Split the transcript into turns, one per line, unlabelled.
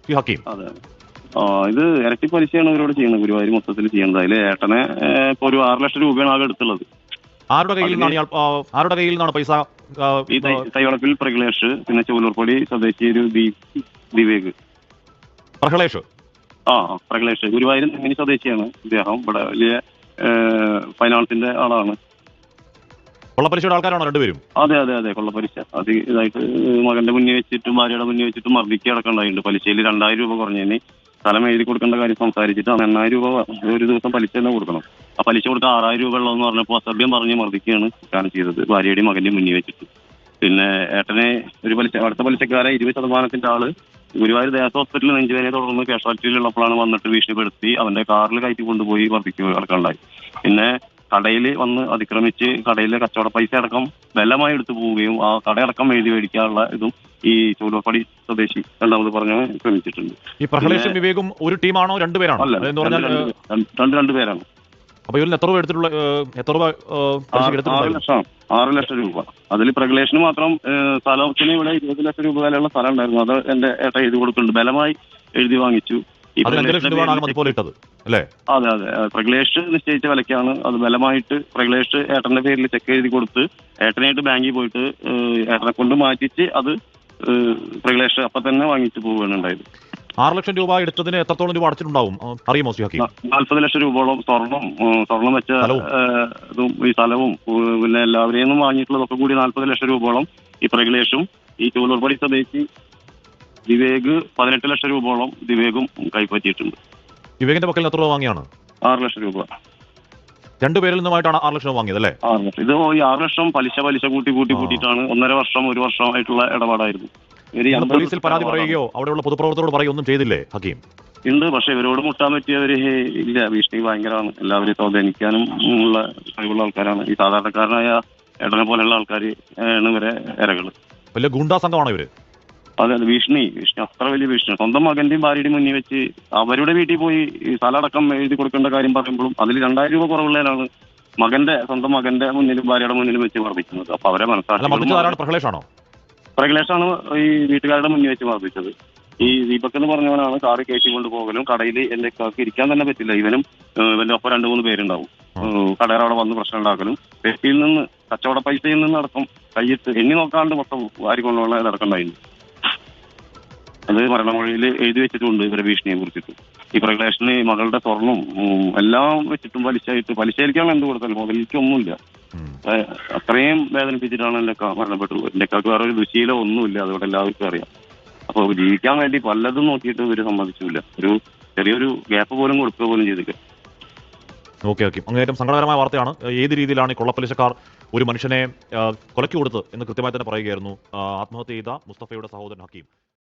ശ്രീ ഹക്കീം?
അതെ, ഇത് ഇരട്ടി പലിശയാണ് ഇവരോട് ചെയ്യുന്നത്, ഗുരുവായൂർ മൊത്തത്തിൽ ചെയ്യുന്നത്. അതിൽ ഏട്ടനെ ഇപ്പൊ ഒരു 6 ലക്ഷം രൂപയാണ് ആകെ എടുത്തുള്ളത്.
ആരുടെ കയ്യിൽ നിന്നാണ് പൈസ?
ഈ തൈവളപ്പിൽ പ്രഗ്ലേഷ്, പിന്നെ ചൂലൂർപ്പൊടി സ്വദേശി ഒരു ദിവേക്.
പ്രഹ്ലേഷ്?
പ്രഗ്ലേഷ് ഗുരുവായൂർ നെമ്മിനി സ്വദേശിയാണ് ഇദ്ദേഹം. ഇവിടെ വലിയ ഫൈനാൻസിന്റെ ആളാണ്.
കൊള്ളപ്പലിശയുടെ ആൾക്കാരാണോ രണ്ടുപേരും?
അതെ അതെ അതെ, കൊള്ളപ്പലിശ അത് ഇതായിട്ട് മകന്റെ മുന്നിൽ വെച്ചിട്ടും ഭാര്യയുടെ മുന്നിൽ വെച്ചിട്ടും മർദ്ദിക്കുക അടക്കമുണ്ടായിട്ടുണ്ട്. പലിശയിൽ 2000 രൂപ കുറഞ്ഞതിന് സ്ഥലം എഴുതി കൊടുക്കേണ്ട കാര്യം സംസാരിച്ചിട്ട് 8000 രൂപ ഒരു ദിവസം പലിശ തന്നെ കൊടുക്കണം. ആ പലിശ കൊടുത്ത 6000 രൂപ ഉള്ളതെന്ന് പറഞ്ഞപ്പോൾ അസഭ്യം പറഞ്ഞ് മർദ്ദിക്കുകയാണ് ചെയ്തത്, ഭാര്യയുടെയും മകന്റെയും മുന്നിൽ വെച്ചിട്ട്. പിന്നെ ഏട്ടനെ അടുത്ത പലിശക്കാരെ 20% ആള് ഗുരുവായൂർ ദേശ ഹോസ്പിറ്റലിൽ നെഞ്ചുവേദനയെ തുടർന്ന് കാഷ്വാലിറ്റിയിലുള്ളപ്പോഴാണ് വന്നിട്ട് ഭീഷണിപ്പെടുത്തി അവന്റെ കാറിൽ കയറ്റി കൊണ്ടുപോയി മർദ്ദിക്കുക അടക്കമുണ്ടായി. പിന്നെ കടയിൽ വന്ന് അതിക്രമിച്ച് കടയിലെ കച്ചവട പൈസ അടക്കം ബലമായി എടുത്തു പോവുകയും ആ കടയടക്കം എഴുതി മേടിക്കാനുള്ള ഇതും ഈ ചൂലൂർപ്പടി സ്വദേശി രണ്ടാമത് പറഞ്ഞ് ശ്രമിച്ചിട്ടുണ്ട്.
ഈ പ്രഹ്ലേഷും വിവേകും ഒരു ടീമാണോ രണ്ടുപേരാണോ?
അല്ല, രണ്ടുപേരാണ്.
അപ്പൊ ഇവരിൽ എത്ര രൂപ എടുത്തിട്ടുള്ള?
6 ലക്ഷം രൂപ. അതിൽ പ്രഗ്ലേഷന് മാത്രം സ്ഥലത്തിന് ഇവിടെ 20 ലക്ഷം രൂപ വിലയുള്ള സ്ഥലം ഉണ്ടായിരുന്നു. അത് എന്റെ ഏട്ട എഴുതി കൊടുക്കുന്നുണ്ട്, ബലമായി എഴുതി വാങ്ങിച്ചു.
അതെ
അതെ അതെ, പ്രഗ്ലേഷ് നിശ്ചയിച്ച വിലക്കാണ് അത് ബലമായിട്ട് പ്രഗ്ലേഷ് ഏട്ടന്റെ പേരിൽ ചെക്ക് എഴുതി കൊടുത്ത് ഏട്ടനായിട്ട് ബാങ്കിൽ പോയിട്ട് ഏട്ടനെ കൊണ്ട് മാറ്റിച്ച് അത് പ്രഗ്ലേഷ് അപ്പൊ തന്നെ വാങ്ങിച്ചു പോവുകയാണ് ഉണ്ടായത്.
6 ലക്ഷം രൂപ എടുത്തതിന് എത്രത്തോളം രൂപ അടച്ചിട്ടുണ്ടാവും അറിയുമോ ശ്രീ ഹക്കീം?
40 ലക്ഷം രൂപയോളം സ്വർണം വെച്ച ഇതും ഈ സ്ഥലവും പിന്നെ എല്ലാവരെയും വാങ്ങിയിട്ടുള്ളതൊക്കെ കൂടി 40 ലക്ഷം രൂപയോളം ഈ പ്രഗ്ലേഷും ഈ ചൂലൂർപ്പടി സ്വദേശി ദിവേക് 18 ലക്ഷം രൂപയോളം ദിവേകും കൈപ്പറ്റിയിട്ടുണ്ട്.
വിവേകിന്റെ പക്കൽ എത്ര രൂപ വാങ്ങിയാണ്?
6 ലക്ഷം രൂപ.
രണ്ടുപേരിൽ നിന്നുമായിട്ടാണ് 6 ലക്ഷം വാങ്ങിയത് അല്ലേ?
6 ലക്ഷം. ഇത് ഈ 6 ലക്ഷം പലിശ കൂട്ടിയിട്ടാണ് 1.5 വർഷം 1 വർഷമായിട്ടുള്ള ഇടപാടായിരുന്നു.
പോലീസിൽ പരാതി പറയുകയോ അവിടെയുള്ള പൊതുപ്രവർത്തകരോട് പറയുകയോ ഒന്നും ചെയ്തില്ലേ ഹക്കീം?
ഉണ്ട്, പക്ഷെ ഇവരോട് മുട്ടാൻ പറ്റിയവര് ഇല്ല. ഭീഷണി ഭയങ്കരമാണ്. എല്ലാവരെയും സ്വാധീനിക്കാനും ഉള്ള കഴിവുള്ള ആൾക്കാരാണ്. ഈ സാധാരണക്കാരനായ ഏട്ടനെ പോലെയുള്ള ആൾക്കാർ ആണ് ഇവരെ ഇരകള്.
വലിയ ഗുണ്ടാ സംഘമാണോ ഇവര്?
അതെ അതെ, ഭീഷണി അത്ര വലിയ ഭീഷണി. സ്വന്തം മകന്റെയും ഭാര്യയുടെയും മുന്നിൽ വെച്ച് അവരുടെ വീട്ടിൽ പോയി ഈ സ്ഥലടക്കം എഴുതി കൊടുക്കേണ്ട കാര്യം പറയുമ്പോഴും അതിൽ 2000 രൂപ കുറവുള്ളതിനാണ് സ്വന്തം മകന്റെ മുന്നിലും ഭാര്യയുടെ മുന്നിലും വെച്ച് മർദ്ദിക്കുന്നത്. അപ്പൊ അവരെ
പ്രഹ്ലേഷാണോ?
പ്രഗ്ലേഷാണ് ഈ വീട്ടുകാരുടെ മുന്നിൽ വെച്ച് മർദ്ദിച്ചത്. ഈ ദീപക് എന്ന് പറഞ്ഞവനാണ് കാറ് കയറ്റി കൊണ്ടുപോകലും കടയിൽ എന്റെ കാർക്ക് ഇരിക്കാൻ തന്നെ പറ്റില്ല. ഇവനും ഇവന്റെ ഒപ്പം 2-3 പേരുണ്ടാവും. കടയുടെ അവിടെ വന്ന് പ്രശ്നം ഉണ്ടാക്കലും പെട്ടിയിൽ നിന്ന് കച്ചവട പൈസയിൽ നിന്ന് അടക്കം കയ്യിട്ട് എണ്ണി നോക്കാണ്ട് മൊത്തം വാരി കൊണ്ടുപോകണ ഇതടക്കമുണ്ടായിരുന്നു. അത് മരണമൊഴിയിൽ എഴുതി വെച്ചിട്ടുണ്ട് ഇവരെ ഭീഷണിയെ കുറിച്ചിട്ട്. ഈ പ്രഗ്ലേഷന് മകളുടെ സ്വർണം എല്ലാം വെച്ചിട്ടും പലിശയിലേക്കാണ് എന്ത് കൊടുത്താൽ മുതലിക്കൊന്നുമില്ല. അത്രയും വേദനിപ്പിച്ചിട്ടാണ് എന്റെ മരണപ്പെട്ടു. എന്റെ കാക്ക് വേറെ ഒരു ദുശീലോ ഒന്നുമില്ല, അതുകൊണ്ട് എല്ലാവർക്കും അറിയാം. അപ്പൊ ജീവിക്കാൻ വേണ്ടി പലതും നോക്കിയിട്ട് ഇവര് സമ്മതിച്ചില്ല. ഒരു ചെറിയൊരു ഗ്യാപ്പ് പോലും കൊടുക്കുക പോലും ചെയ്തില്ല.
ഓക്കെ ഓക്കെ, അങ്ങേയറ്റം സങ്കടകരമായ വാർത്തയാണ്. ഏത് രീതിയിലാണ് ഈ കൊള്ളപ്പലിശക്കാർ ഒരു മനുഷ്യനെ കൊലയ്ക്ക് കൊടുത്ത് എന്ന് കൃത്യമായി തന്നെ പറയുകയായിരുന്നു ആത്മഹത്യ ചെയ്ത മുസ്തഫയുടെ സഹോദരൻ ഹക്കീം.